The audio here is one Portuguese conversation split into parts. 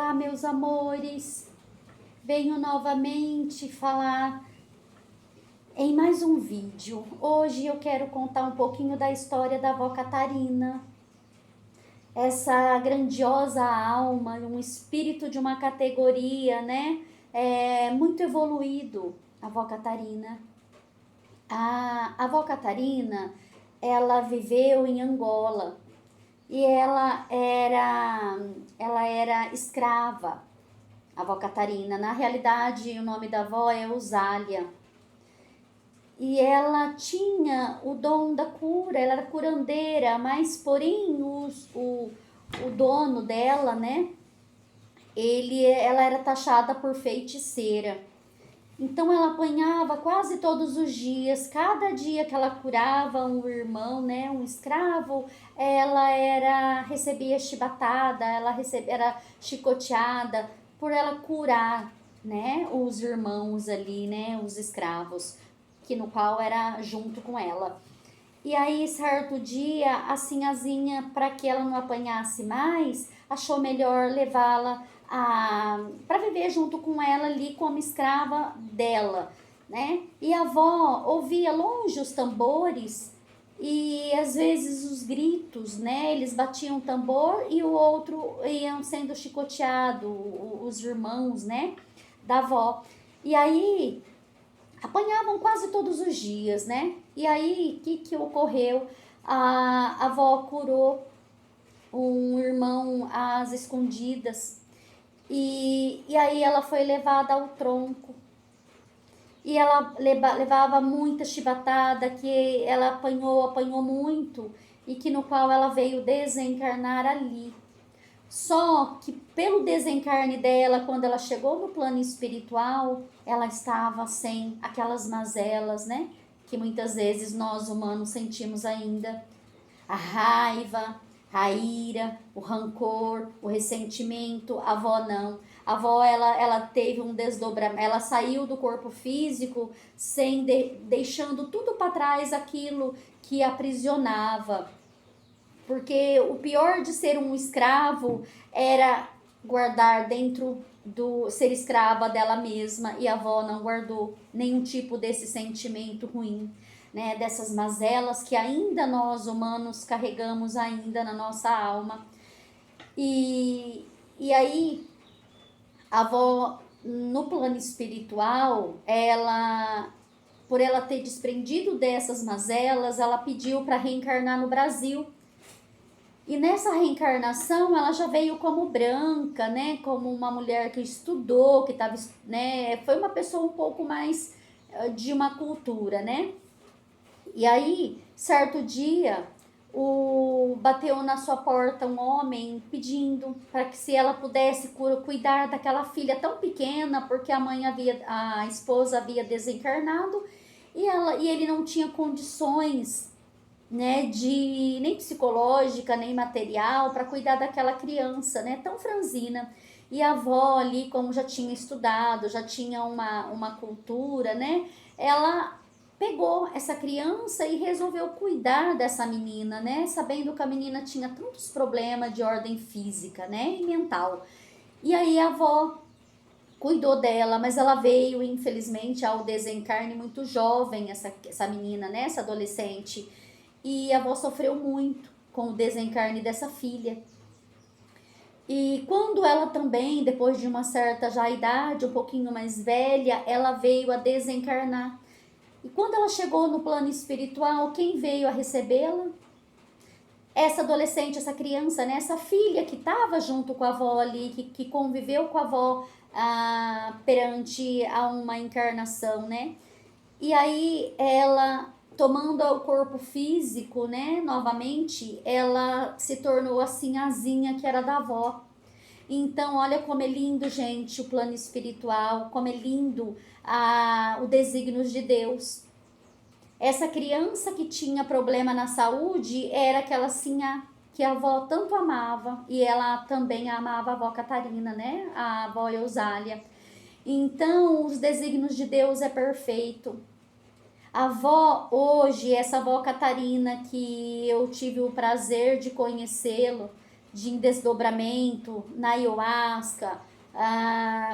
Olá, meus amores, venho novamente falar em mais um vídeo. Hoje eu quero contar um pouquinho da história da avó Catarina, essa grandiosa alma, um espírito de uma categoria, né, muito evoluído, a avó Catarina. A avó Catarina, ela viveu em Angola e ela era escrava. A avó Catarina, na realidade o nome da avó é Eusália, e ela tinha o dom da cura, ela era curandeira, mas porém o dono dela, né, ela era taxada por feiticeira. Então ela apanhava quase todos os dias, cada dia que ela curava um irmão, né, um escravo, recebia chibatada, era chicoteada por ela curar, né, os irmãos ali, né, os escravos, que no qual era junto com ela. E aí, certo dia, a sinhazinha, para que ela não apanhasse mais, achou melhor levá-la para viver junto com ela ali como escrava dela, né? E a avó ouvia longe os tambores e às vezes os gritos, né? Eles batiam o tambor e o outro iam sendo chicoteado, os irmãos, né? Da avó. E aí apanhavam quase todos os dias, né? E aí, o que ocorreu? A avó curou um irmão às escondidas e aí ela foi levada ao tronco. E ela levava muita chibatada, que ela apanhou muito, e que no qual ela veio desencarnar ali. Só que pelo desencarne dela, quando ela chegou no plano espiritual, ela estava sem aquelas mazelas, né? Que muitas vezes nós humanos sentimos ainda. A raiva, a ira, o rancor, o ressentimento. A avó não. A avó, ela teve um desdobramento, ela saiu do corpo físico deixando tudo para trás, aquilo que aprisionava. Porque o pior de ser um escravo era guardar dentro do ser escrava dela mesma, e a avó não guardou nenhum tipo desse sentimento ruim, né, dessas mazelas que ainda nós humanos carregamos ainda na nossa alma. E aí a avó, no plano espiritual, por ela ter desprendido dessas mazelas, ela pediu para reencarnar no Brasil. E nessa reencarnação ela já veio como branca, né, como uma mulher que estudou, que estava, né, foi uma pessoa um pouco mais de uma cultura, né? E aí, certo dia, bateu na sua porta um homem pedindo para que se ela pudesse cuidar daquela filha tão pequena, porque a esposa havia desencarnado e ele não tinha condições, né, nem psicológica, nem material para cuidar daquela criança, né, tão franzina. E a avó ali, como já tinha estudado, já tinha uma cultura, né, ela pegou essa criança e resolveu cuidar dessa menina, né, sabendo que a menina tinha tantos problemas de ordem física, né, e mental. E aí a avó cuidou dela, mas ela veio, infelizmente, ao desencarne muito jovem, essa menina, né, essa adolescente. E a avó sofreu muito com o desencarne dessa filha. E quando ela também, depois de uma certa já idade, um pouquinho mais velha, ela veio a desencarnar. E quando ela chegou no plano espiritual, quem veio a recebê-la? Essa adolescente, essa criança, né? Essa filha que estava junto com a avó ali, que conviveu com a avó perante a uma encarnação, né? E aí ela, tomando o corpo físico, né, novamente, ela se tornou a sinhazinha que era da avó. Então, olha como é lindo, gente, o plano espiritual, como é lindo o desígnio de Deus. Essa criança que tinha problema na saúde era aquela sinhá que a avó tanto amava, e ela também amava a avó Catarina, né, a avó Eusália. Então, os desígnios de Deus é perfeito. A avó hoje, essa avó Catarina que eu tive o prazer de conhecê-lo, de desdobramento na ayahuasca,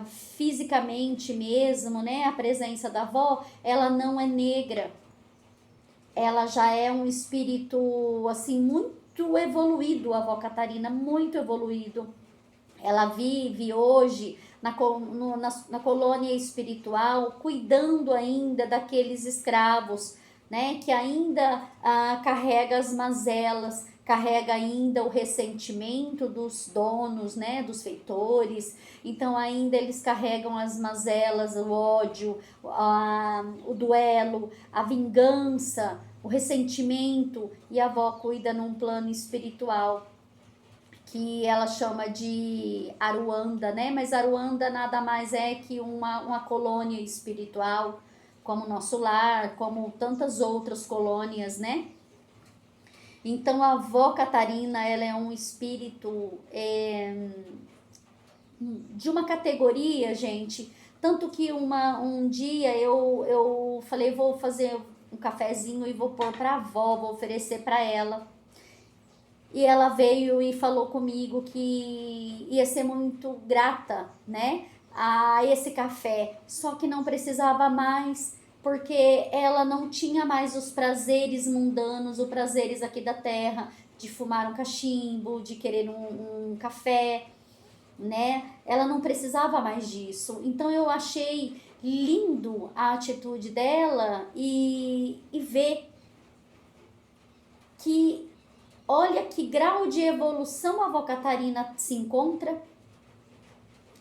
fisicamente mesmo, né? A presença da avó, ela não é negra. Ela já é um espírito, assim, muito evoluído, a avó Catarina, muito evoluído. Ela vive hoje na colônia espiritual, cuidando ainda daqueles escravos, né, que ainda carrega as mazelas, carrega ainda o ressentimento dos donos, né, dos feitores. Então ainda eles carregam as mazelas, o ódio, o duelo, a vingança, o ressentimento, e a avó cuida num plano espiritual que ela chama de Aruanda, né? Mas Aruanda nada mais é que uma colônia espiritual, como Nosso Lar, como tantas outras colônias, né? Então a avó Catarina, ela é um espírito de uma categoria, gente, tanto que um dia eu falei, vou fazer um cafezinho e vou pôr pra avó, vou oferecer para ela. E ela veio e falou comigo que ia ser muito grata, né, a esse café, só que não precisava mais, porque ela não tinha mais os prazeres mundanos, os prazeres aqui da terra, de fumar um cachimbo, de querer um café, né? Ela não precisava mais disso. Então eu achei lindo a atitude dela e ver que olha que grau de evolução a avó Catarina se encontra.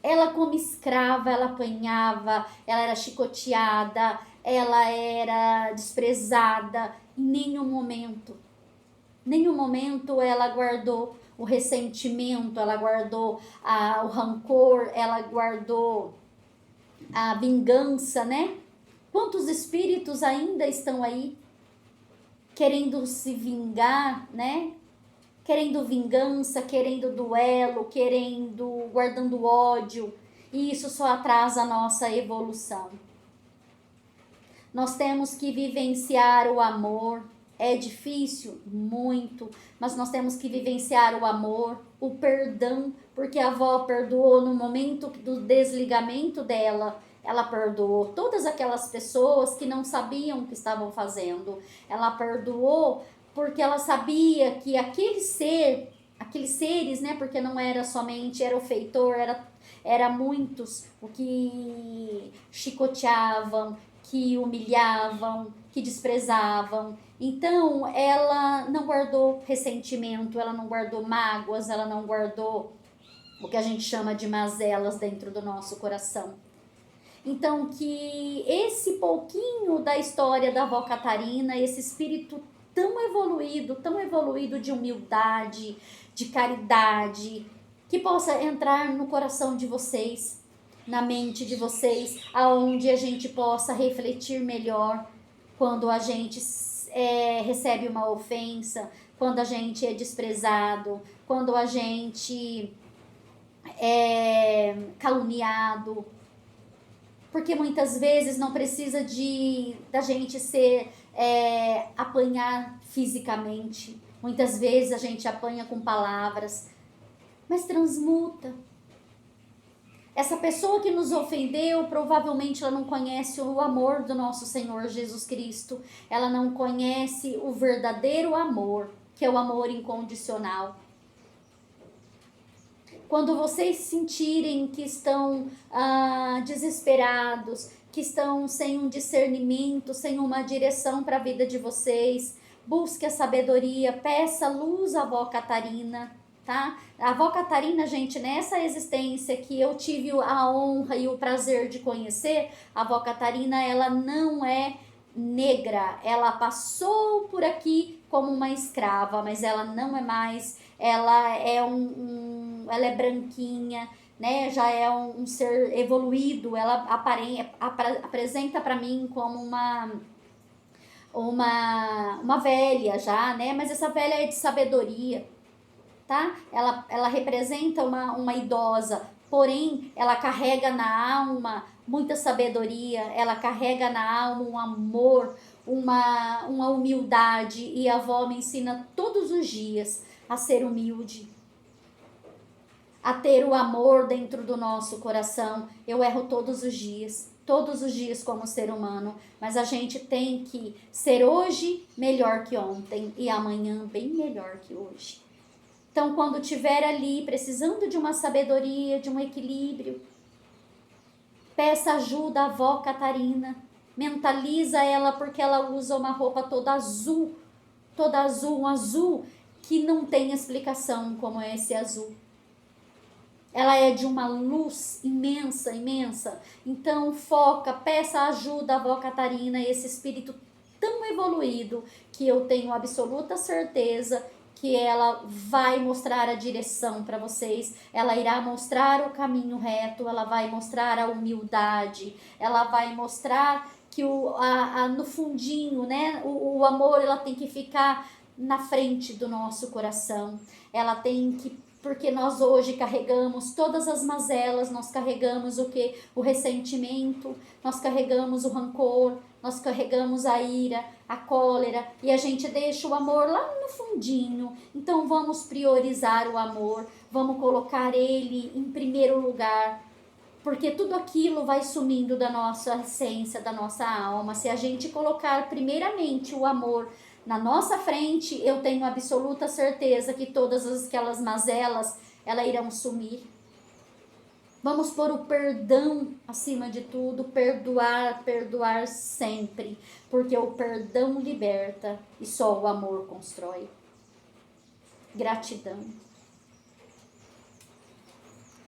Ela como escrava, ela apanhava, ela era chicoteada, ela era desprezada. Em nenhum momento ela guardou o ressentimento, ela guardou o rancor, ela guardou a vingança, né? Quantos espíritos ainda estão aí querendo se vingar, né? Querendo vingança, querendo duelo, guardando ódio, e isso só atrasa a nossa evolução. Nós temos que vivenciar o amor. É difícil? Muito, mas nós temos que vivenciar o amor, o perdão, porque a avó perdoou no momento do desligamento dela. Ela perdoou todas aquelas pessoas que não sabiam o que estavam fazendo. Ela perdoou porque ela sabia que aqueles seres, né, porque não era somente, era o feitor, era muitos o que chicoteavam, que humilhavam, que desprezavam. Então, ela não guardou ressentimento, ela não guardou mágoas, ela não guardou o que a gente chama de mazelas dentro do nosso coração. Então, que esse pouquinho da história da avó Catarina, esse espírito tão evoluído de humildade, de caridade, que possa entrar no coração de vocês, na mente de vocês, aonde a gente possa refletir melhor quando a gente recebe uma ofensa, quando a gente é desprezado, quando a gente é caluniado, porque muitas vezes não precisa da gente apanhar fisicamente, muitas vezes a gente apanha com palavras, mas transmuta. Essa pessoa que nos ofendeu, provavelmente ela não conhece o amor do nosso Senhor Jesus Cristo, ela não conhece o verdadeiro amor, que é o amor incondicional. Quando vocês sentirem que estão desesperados, que estão sem um discernimento, sem uma direção para a vida de vocês, busque a sabedoria, peça luz à avó Catarina, tá? A avó Catarina, gente, nessa existência que eu tive a honra e o prazer de conhecer, a avó Catarina, ela não é negra, ela passou por aqui como uma escrava, mas ela não é mais, ela é ela é branquinha, né? Já é um ser evoluído, ela apresenta para mim como uma velha já, né? Mas essa velha é de sabedoria, tá? Ela representa uma idosa, porém ela carrega na alma muita sabedoria, ela carrega na alma um amor, uma humildade, e a avó me ensina todos os dias a ser humilde, a ter o amor dentro do nosso coração. Eu erro todos os dias como ser humano, mas a gente tem que ser hoje melhor que ontem e amanhã bem melhor que hoje. Então, quando estiver ali precisando de uma sabedoria, de um equilíbrio, peça ajuda à avó Catarina. Mentaliza ela, porque ela usa uma roupa toda azul, um azul que não tem explicação como é esse azul. Ela é de uma luz imensa, imensa. Então foca, peça ajuda à avó Catarina, esse espírito tão evoluído, que eu tenho absoluta certeza que ela vai mostrar a direção para vocês, ela irá mostrar o caminho reto, ela vai mostrar a humildade, ela vai mostrar que no fundinho, né, o amor, ela tem que ficar na frente do nosso coração, ela tem que, porque nós hoje carregamos todas as mazelas, nós carregamos o que? O ressentimento, nós carregamos o rancor, nós carregamos a ira, a cólera, e a gente deixa o amor lá no fundinho. Então vamos priorizar o amor, vamos colocar ele em primeiro lugar, porque tudo aquilo vai sumindo da nossa essência, da nossa alma. Se a gente colocar primeiramente o amor na nossa frente, eu tenho absoluta certeza que todas aquelas mazelas, elas irão sumir. Vamos pôr o perdão acima de tudo, perdoar sempre, porque o perdão liberta e só o amor constrói. Gratidão.